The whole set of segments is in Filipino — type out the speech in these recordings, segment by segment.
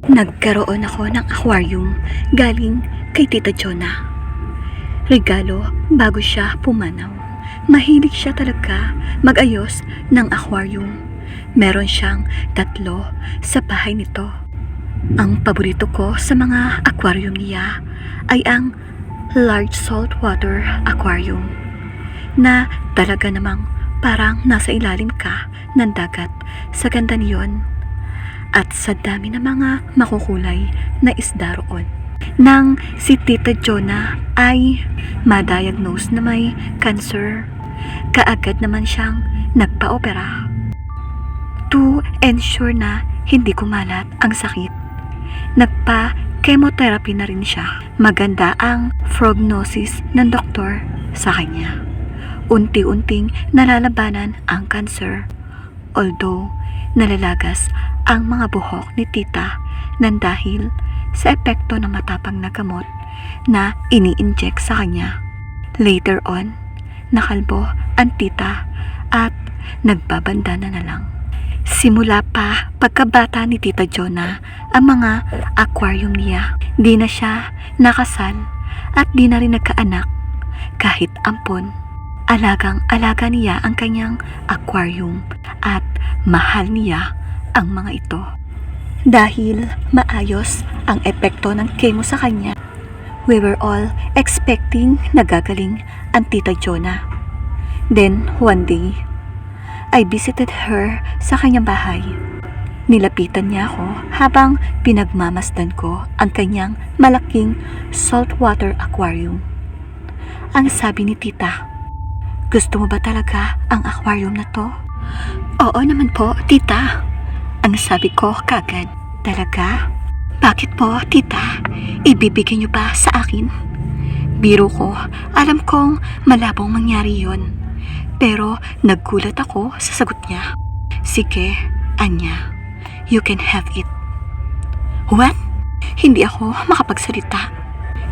Nagkaroon ako ng aquarium galing kay Tita Jonah. Regalo bago siya pumanaw. Mahilig siya talaga mag-ayos ng aquarium. Meron siyang 3 sa bahay nito. Ang paborito ko sa mga aquarium niya ay ang large saltwater aquarium na talaga namang parang nasa ilalim ka ng dagat sa ganda niyon at sa dami ng mga makukulay na isda roon. Nang si Tita Jonah ay ma-diagnose na may cancer, kaagad naman siyang nagpa-opera to ensure na hindi kumalat ang sakit. Nagpa-chemotherapy na rin siya. Maganda ang prognosis ng doktor sa kanya. Unti-unting nalalabanan ang cancer, although nalalagas ang mga buhok ni Tita nang dahil sa epekto ng matapang na gamot na ini-inject sa kanya. Later on, nakalbo ang Tita at nagbabandana na lang. Simula pa pagkabata ni Tita Jonah ang mga aquarium niya. Di na siya nakasal at di na rin nagkaanak kahit ampon. Alagang-alaga niya ang kanyang aquarium at mahal niya ang mga ito. Dahil maayos ang epekto ng chemo sa kanya, we were all expecting na gagaling ang Tita Jonah. Then, one day, I visited her sa kanyang bahay. Nilapitan niya ako habang pinagmamasdan ko ang kanyang malaking saltwater aquarium. Ang sabi ni Tita, "Gusto mo ba talaga ang aquarium na to?" "Oo naman po, Tita." Ang sabi ko kagad. "Talaga? Bakit po, Tita? Ibibigay niyo ba sa akin?" Biro ko, alam kong malabong mangyari yon. Pero naggulat ako sa sagot niya. "Sige, Anya, you can have it." "What?" Hindi ako makapagsalita.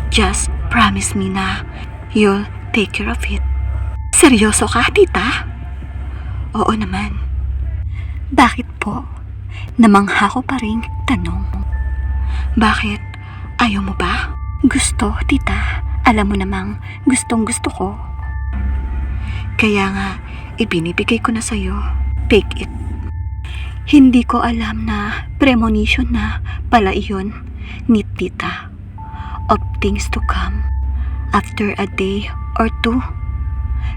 "Just promise me na you'll take care of it." "Seryoso ka, Tita?" "Oo naman." "Bakit po?" Namangha ko pa ring tanong. "Bakit? Ayaw mo ba?" "Gusto, Tita. Alam mo namang gustong-gusto ko." "Kaya nga, ibinibigay ko na sa'yo. Take it." Hindi ko alam na premonition na pala iyon ni Tita. Of things to come. After a day or two,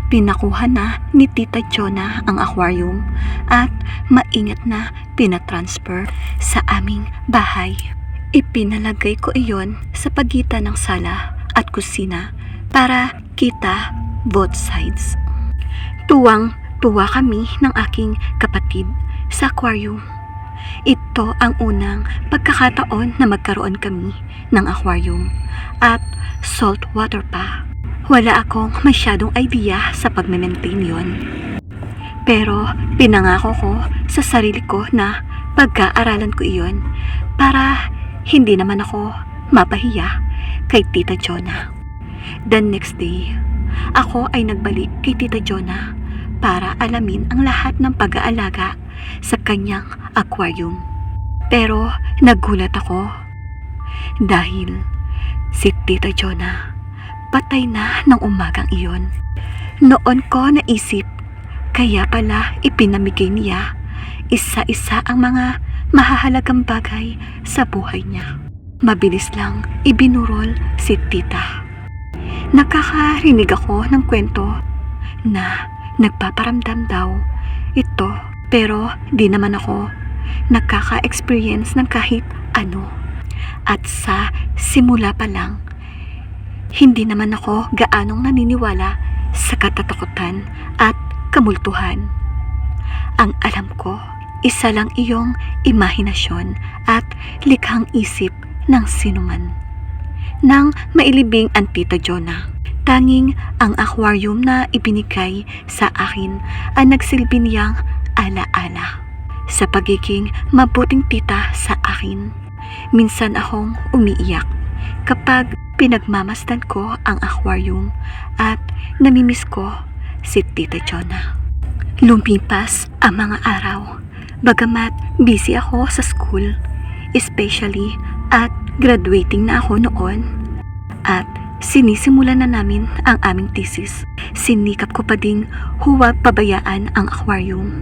pinakuha na ni Tita Jonah ang aquarium at maingat na pinatransfer sa aming bahay. Ipinalagay ko iyon sa pagitan ng sala at kusina para kita both sides. Tuwang-tuwa kami ng aking kapatid sa aquarium. Ito ang unang pagkakataon na magkaroon kami ng aquarium at saltwater pa. Wala akong masyadong idea sa pagme-maintain yon. Pero pinangako ko sa sarili ko na pag-aaralan ko iyon para hindi naman ako mapahiya kay Tita Jonah. The next day, ako ay nagbalik kay Tita Jonah para alamin ang lahat ng pag-aalaga sa kanyang aquarium. Pero nagulat ako dahil si Tita Jonah patay na ng umagang iyon. Noon ko naisip, kaya pala ipinamigay niya isa-isa ang mga mahahalagang bagay sa buhay niya. Mabilis lang ibinurol si Tita. Nakakarinig ako ng kwento na nagpaparamdam daw ito, pero di naman ako nakaka-experience ng kahit ano. At sa simula pa lang, hindi naman ako gaanong naniniwala sa katatakutan at kamultuhan. Ang alam ko, isa lang iyong imahinasyon at likhang isip ng sinuman. Nang mailibing ang Tita Jonah, tanging ang aquarium na ibinigay sa akin ang nagsilbi niyang alaala sa pagiging mabuting tita sa akin. Minsan akong umiiyak kapag pinagmamasdan ko ang aquarium at namimiss ko si Tita Jonah. Lumipas ang mga araw. Bagamat busy ako sa school, Especially at graduating na ako noon. At sinisimulan na namin ang aming thesis. Sinikap ko pa ding huwag pabayaan ang aquarium.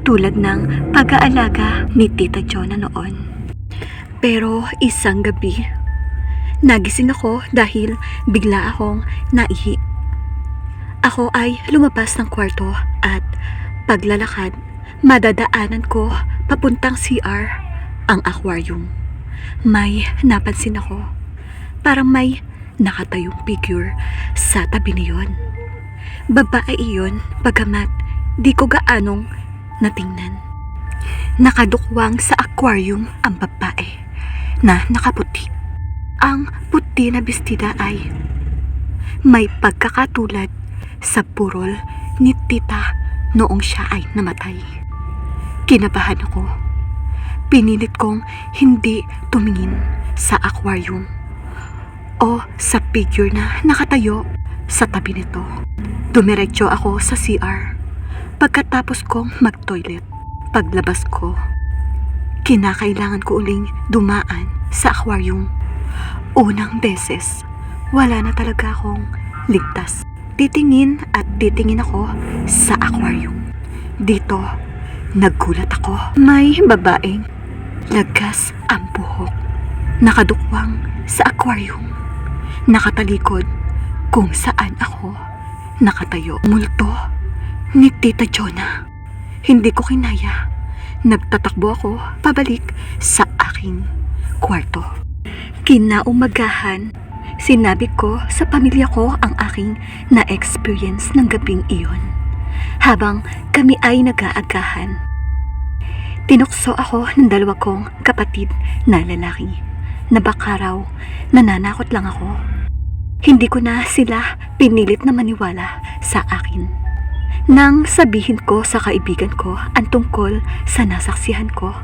Tulad ng pag-aalaga ni Tita Jonah noon. Pero isang gabi, nagising ako dahil bigla akong naihi. Ako ay lumabas ng kwarto at paglalakad, madadaanan ko papuntang CR ang aquarium. May napansin ako. Parang may nakatayong figure sa tabi niyon. Babae iyon, bagamat di ko gaanong natingnan. Nakadukwang sa aquarium ang babae na nakaputi. Ang puti na bestida ay may pagkakatulad sa burol ni Tita noong siya ay namatay. Kinabahan ako. Pinilit kong hindi tumingin sa aquarium o sa figure na nakatayo sa tabi nito. Dumiretso ako sa CR. Pagkatapos kong mag-toilet, paglabas ko, kinakailangan ko uling dumaan sa aquarium. Unang beses, wala na talaga akong ligtas. Titingin at titingin ako sa aquarium. Dito, naggulat ako. May babaeng lagas ang buhok. Nakadukwang sa aquarium. Nakatalikod kung saan ako nakatayo. Multo ni Tita Jonah. Hindi ko kinaya. Nagtatakbo ako pabalik sa aking kwarto. Kinaumagahan, sinabi ko sa pamilya ko ang aking na-experience ng gabing iyon. Habang kami ay nag-aagahan, tinukso ako ng dalawa kong kapatid na lalaki na baka raw nananakot lang ako. Hindi ko na sila pinilit na maniwala sa akin. Nang sabihin ko sa kaibigan ko ang tungkol sa nasaksihan ko,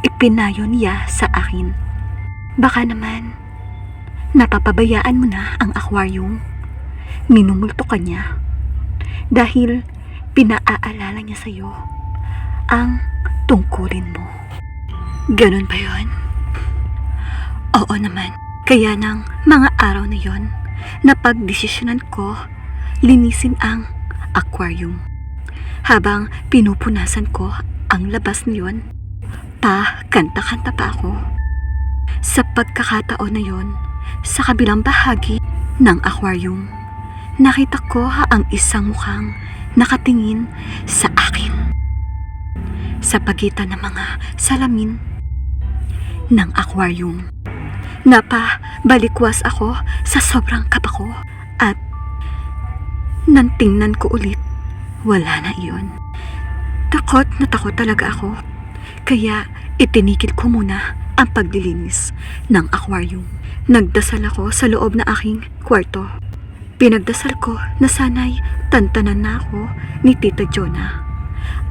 ipinayo niya sa akin. Baka naman, napapabayaan mo na ang aquarium. Minumulto ka niya. Dahil pinaaalala niya sa'yo ang tungkulin mo. Ganun ba yun? Oo naman. Kaya ng mga araw na yon, napagdesisyonan ko linisin ang aquarium. Habang pinupunasan ko ang labas niyon, kanta-kanta pa ako. Sa pagkakataon na yon, sa kabilang bahagi ng aquarium, nakita ko ang isang mukhang nakatingin sa akin. Sa pagitan ng mga salamin ng aquarium, napabalikwas ako sa sobrang kaba ko at nang tingnan ko ulit, wala na iyon. Takot na takot talaga ako, kaya itinigil ko muna ang paglilinis ng aquarium. Nagdasal ako sa loob na aking kwarto. Pinagdasal ko na sana'y tantanan na ako ni Tita Jonah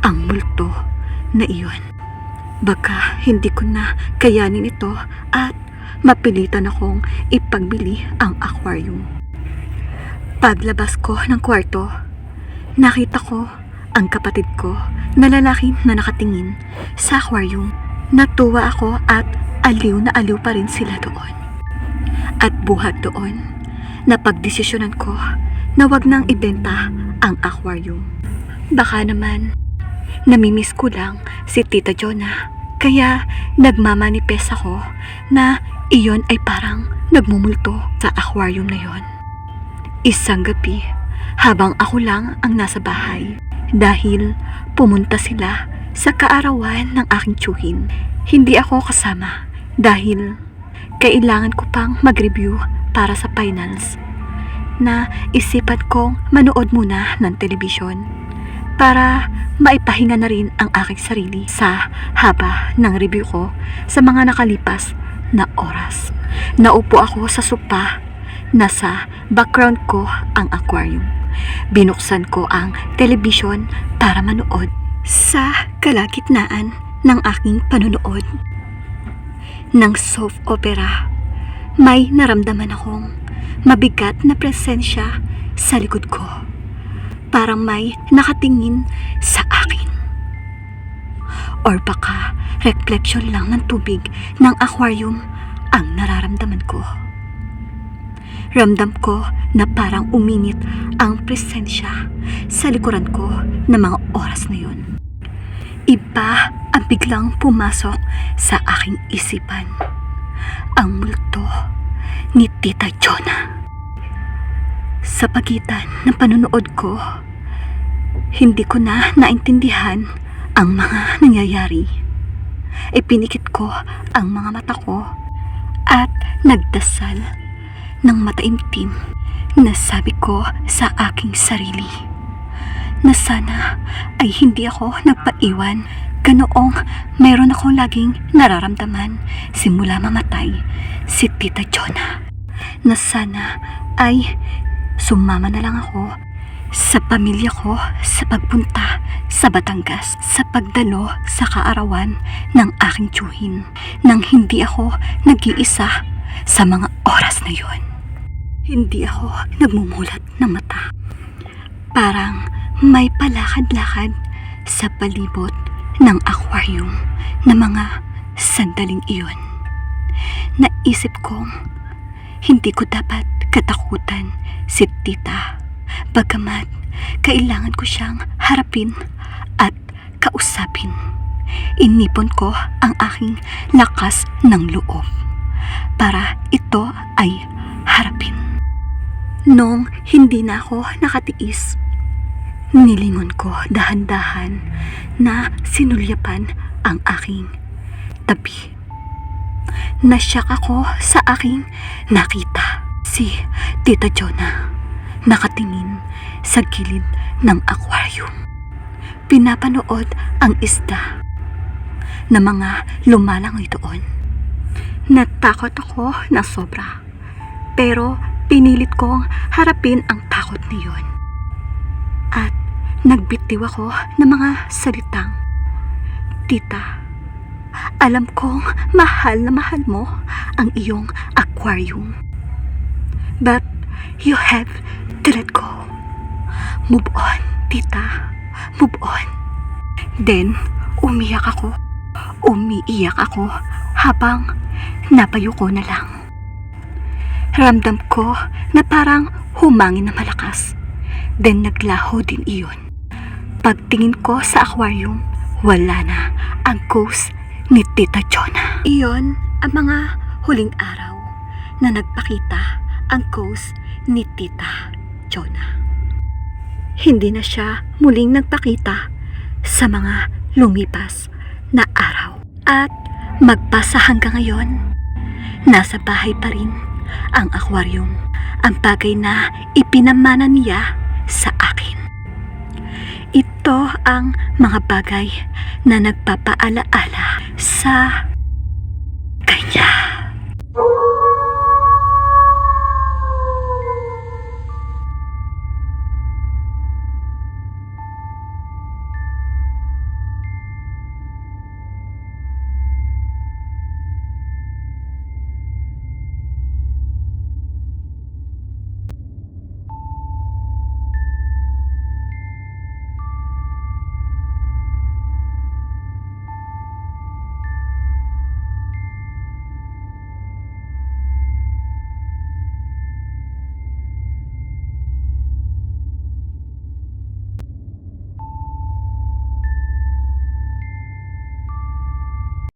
ang multo na iyon. Baka hindi ko na kayanin ito at mapilitan akong ipagbili ang aquarium. Paglabas ko ng kwarto, nakita ko ang kapatid ko na lalaki na nakatingin sa aquarium. Natuwa ako at aliw na aliw pa rin sila doon. At buhat doon, napagdesisyonan ko na wag nang ibenta ang aquarium. Baka naman, namimiss ko lang si Tita Jonah, kaya nagmamanifest ako na iyon ay parang nagmumulto sa aquarium na yon. Isang gabi, habang ako lang ang nasa bahay, dahil pumunta sila sa kaarawan ng aking tiyuhin. Hindi ako kasama dahil kailangan ko pang mag-review para sa finals, na isipan kong manood muna ng telebisyon para maipahinga na rin ang aking sarili sa haba ng review ko sa mga nakalipas na oras. Naupo ako sa sopa, nasa background ko ang aquarium. Binuksan ko ang telebisyon para manood. Sa kalagitnaan ng aking panonood ng soap opera, may naramdaman akong mabigat na presensya sa likod ko. Parang may nakatingin sa akin. Or baka reflection lang ng tubig ng aquarium ang nararamdaman ko. Ramdam ko na parang uminit ang presensya sa likuran ko ng mga oras na yun. Iba ang biglang pumasok sa aking isipan. Ang multo ni Tita Jonah. Sa pagitan ng panonood ko, hindi ko na naintindihan ang mga nangyayari. Ipinikit ko ang mga mata ko at nagdasal ng mataimtim na sabi ko sa aking sarili na sana ay hindi ako nagpaiwan ganoong mayroon akong laging nararamdaman simula mamatay si Tita Jonah, na sana ay sumama na lang ako sa pamilya ko sa pagpunta sa Batangas sa pagdalo sa kaarawan ng aking tiyuhin nang hindi ako nag-iisa sa mga oras na yon. Hindi ako nagmumulat ng mata. Parang may palakad-lakad sa palibot ng aquarium na mga sandaling iyon. Naisip kong hindi ko dapat katakutan si Tita, bagamat kailangan ko siyang harapin at kausapin. Inipon ko ang aking lakas ng loob para ito ay harapin. Nung hindi na ako nakatiis, nilingon ko dahan-dahan na sinulyapan ang aking tabi. Nasyak ako sa aking nakita. Si Tita Jonah nakatingin sa gilid ng aquarium. Pinapanood ang isda na mga lumalangoy doon. Natakot ako na sobra, pero pinilit kong harapin ang takot niyon. At nagbitiw ako ng mga salitang, "Tita, alam kong mahal na mahal mo ang iyong aquarium. But you have to let go. Move on, Tita. Move on." Then, umiiyak ako habang napayuko na lang. Ramdam ko na parang humangin na malakas. Then naglaho din iyon. Pagtingin ko sa aquarium, wala na ang ghost ni Tita Jonah. Iyon ang mga huling araw na nagpakita ang ghost ni Tita Jonah. Hindi na siya muling nagpakita sa mga lumipas na araw. At magpasa hanggang ngayon, nasa bahay pa rin ang aquarium, ang bagay na ipinamana niya sa akin. Ito ang mga bagay na nagpapaalaala sa kanya.